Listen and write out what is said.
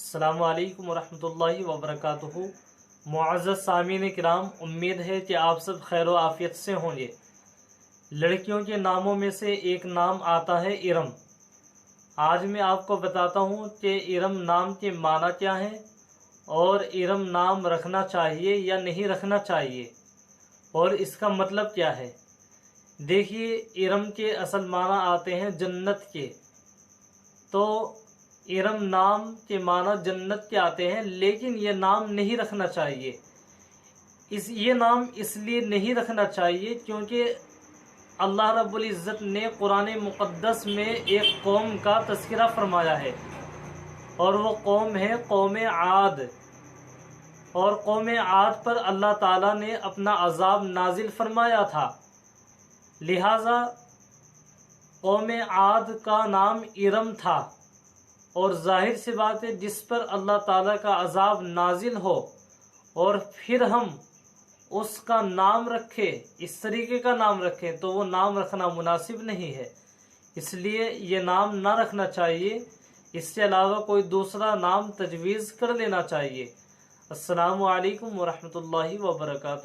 अस्सलामु अलैकुम वरहमतुल्लाहि वबरकातुहू। मुअज़्ज़ज़ सामीन किराम, उम्मीद है कि आप सब खैर व आफियत से होंगे। लड़कियों के नामों में से एक नाम आता है इरम। आज मैं आपको बताता हूँ कि इरम नाम के माना क्या है और इरम नाम रखना चाहिए या नहीं रखना चाहिए और इसका मतलब क्या है। देखिए, इरम के असल माना आते हैं जन्नत के। तो इरम नाम के माना जन्नत के आते हैं, लेकिन ये नाम नहीं रखना चाहिए। ये नाम इसलिए नहीं रखना चाहिए क्योंकि अल्लाह रब्बुल इज़्ज़त ने कुरान मुक़द्दस में एक कौम का तज़किरा फरमाया है और वो कौम है कौम आद। और कौम आद पर अल्लाह ताला ने अपना अज़ाब नाजिल फरमाया था। लिहाजा कौम आद का नाम इरम था और जाहिर सी बात है, जिस पर अल्लाह ताला का अज़ाब नाजिल हो और फिर हम उसका नाम रखें, इस तरीके का नाम रखें, तो वो नाम रखना मुनासिब नहीं है। इसलिए ये नाम ना रखना चाहिए। इससे अलावा कोई दूसरा नाम तजवीज़ कर लेना चाहिए। अस्सलामु अलैकुम वरहमतुल्लाहि वबरकातुहू।